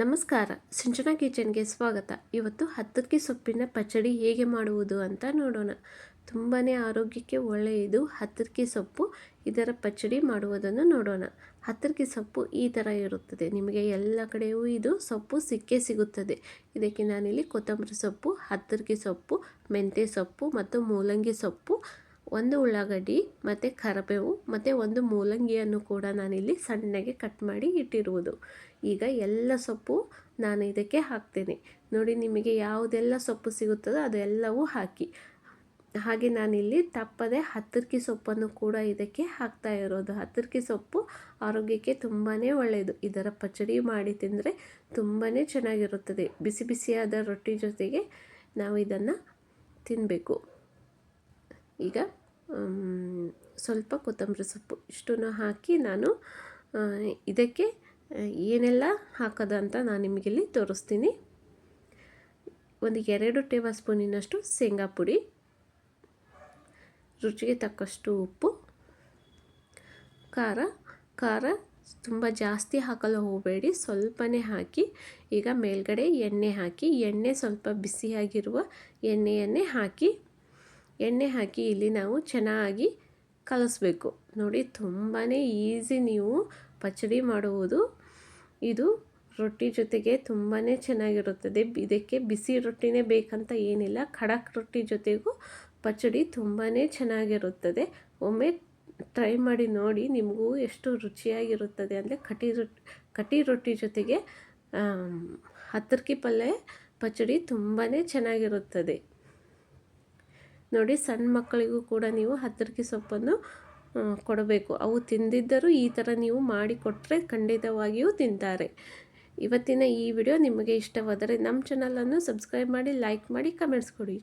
ನಮಸ್ಕಾರ, ಸಿಂಚನಾ ಕಿಚನ್ಗೆ ಸ್ವಾಗತ. ಇವತ್ತು ಹತ್ತಕ್ಕಿ ಸೊಪ್ಪಿನ ಪಚ್ಚಡಿ ಹೇಗೆ ಮಾಡುವುದು ಅಂತ ನೋಡೋಣ. ತುಂಬಾ ಆರೋಗ್ಯಕ್ಕೆ ಒಳ್ಳೆಯದು ಹತ್ತಕ್ಕಿ ಸೊಪ್ಪು. ಇದರ ಪಚ್ಚಡಿ ಮಾಡುವುದನ್ನು ನೋಡೋಣ. ಹತ್ತಕ್ಕಿ ಸೊಪ್ಪು ಈ ಥರ ಇರುತ್ತದೆ. ನಿಮಗೆ ಎಲ್ಲ ಕಡೆಯೂ ಇದು ಸೊಪ್ಪು ಸಿಕ್ಕೇ ಸಿಗುತ್ತದೆ. ಇದಕ್ಕೆ ನಾನಿಲ್ಲಿ ಕೊತ್ತಂಬರಿ ಸೊಪ್ಪು, ಹತ್ತಕ್ಕಿ ಸೊಪ್ಪು, ಮೆಂತ್ಯ ಸೊಪ್ಪು ಮತ್ತು ಮೂಲಂಗಿ ಸೊಪ್ಪು, ಒಂದು ಉಳ್ಳಾಗಡ್ಡಿ ಮತ್ತು ಕರಿಬೇವು ಮತ್ತು ಒಂದು ಮೂಲಂಗಿಯನ್ನು ಕೂಡ ನಾನಿಲ್ಲಿ ಸಣ್ಣಗೆ ಕಟ್ ಮಾಡಿ ಇಟ್ಟಿರುವುದು. ಈಗ ಎಲ್ಲ ಸೊಪ್ಪು ನಾನು ಇದಕ್ಕೆ ಹಾಕ್ತೇನೆ. ನೋಡಿ, ನಿಮಗೆ ಯಾವುದೆಲ್ಲ ಸೊಪ್ಪು ಸಿಗುತ್ತದೋ ಅದೆಲ್ಲವೂ ಹಾಕಿ. ಹಾಗೆ ನಾನಿಲ್ಲಿ ತಪ್ಪದೆ ಹತ್ತಕ್ಕಿ ಸೊಪ್ಪನ್ನು ಕೂಡ ಇದಕ್ಕೆ ಹಾಕ್ತಾ ಇರೋದು. ಹತ್ತಕ್ಕಿ ಸೊಪ್ಪು ಆರೋಗ್ಯಕ್ಕೆ ತುಂಬಾ ಒಳ್ಳೆಯದು. ಇದರ ಪಚ್ಚಡಿ ಮಾಡಿ ತಿಂದರೆ ತುಂಬಾ ಚೆನ್ನಾಗಿರುತ್ತದೆ. ಬಿಸಿ ಬಿಸಿಯಾದ ರೊಟ್ಟಿ ಜೊತೆಗೆ ನಾವು ಇದನ್ನು ತಿನ್ನಬೇಕು. ಈಗ ಸ್ವಲ್ಪ ಕೊತ್ತಂಬರಿ ಸೊಪ್ಪು ಇಷ್ಟನ್ನು ಹಾಕಿ ನಾನು ಇದಕ್ಕೆ ಏನೆಲ್ಲ ಹಾಕೋದು ಅಂತ ನಾನು ನಿಮಗಿಲ್ಲಿ ತೋರಿಸ್ತೀನಿ. ಒಂದು 2 ಟೇಬಲ್ ಸ್ಪೂನಿನಷ್ಟು ಶೇಂಗಾ ಪುಡಿ, ರುಚಿಗೆ ತಕ್ಕಷ್ಟು ಉಪ್ಪು, ಖಾರ ತುಂಬ ಜಾಸ್ತಿ ಹಾಕಲು ಹೋಗಬೇಡಿ, ಸ್ವಲ್ಪನೇ ಹಾಕಿ. ಈಗ ಮೇಲ್ಗಡೆ ಎಣ್ಣೆ ಹಾಕಿ, ಎಣ್ಣೆ ಸ್ವಲ್ಪ ಬಿಸಿಯಾಗಿರುವ ಎಣ್ಣೆಯನ್ನೇ ಹಾಕಿ ಇಲ್ಲಿ ನಾವು ಚೆನ್ನಾಗಿ ಕಲಿಸ್ಬೇಕು. ನೋಡಿ, ತುಂಬಾ ಈಸಿ ನೀವು ಪಚ್ಚಡಿ ಮಾಡುವುದು. ಇದು ರೊಟ್ಟಿ ಜೊತೆಗೆ ತುಂಬಾ ಚೆನ್ನಾಗಿರುತ್ತದೆ. ಇದಕ್ಕೆ ಬಿಸಿ ರೊಟ್ಟಿನೇ ಬೇಕಂತ ಏನಿಲ್ಲ, ಖಡಕ್ ರೊಟ್ಟಿ ಜೊತೆಗೂ ಪಚ್ಚಡಿ ತುಂಬಾ ಚೆನ್ನಾಗಿರುತ್ತದೆ. ಒಮ್ಮೆ ಟ್ರೈ ಮಾಡಿ ನೋಡಿ, ನಿಮಗೂ ಎಷ್ಟು ರುಚಿಯಾಗಿರುತ್ತದೆ ಅಂದರೆ ಕಟಿ ರೊಟ್ಟಿ ಜೊತೆಗೆ ಹತ್ತಕ್ಕಿ ಪಲ್ಯ ಪಚ್ಚಡಿ ತುಂಬಾ ಚೆನ್ನಾಗಿರುತ್ತದೆ. ನೋಡಿ, ಸಣ್ಣ ಮಕ್ಕಳಿಗೂ ಕೂಡ ನೀವು ಹತ್ತಕ್ಕಿ ಸೊಪ್ಪನ್ನು ಕೊಡಬೇಕು. ಅವು ತಿಂದಿದ್ದರೂ ಈ ಥರ ನೀವು ಮಾಡಿಕೊಟ್ರೆ ಖಂಡಿತವಾಗಿಯೂ ತಿಂತಾರೆ. ಇವತ್ತಿನ ಈ ವಿಡಿಯೋ ನಿಮಗೆ ಇಷ್ಟವಾದರೆ ನಮ್ಮ ಚಾನಲನ್ನು ಸಬ್ಸ್ಕ್ರೈಬ್ ಮಾಡಿ, ಲೈಕ್ ಮಾಡಿ, ಕಮೆಂಟ್ಸ್ ಕೊಡಿ.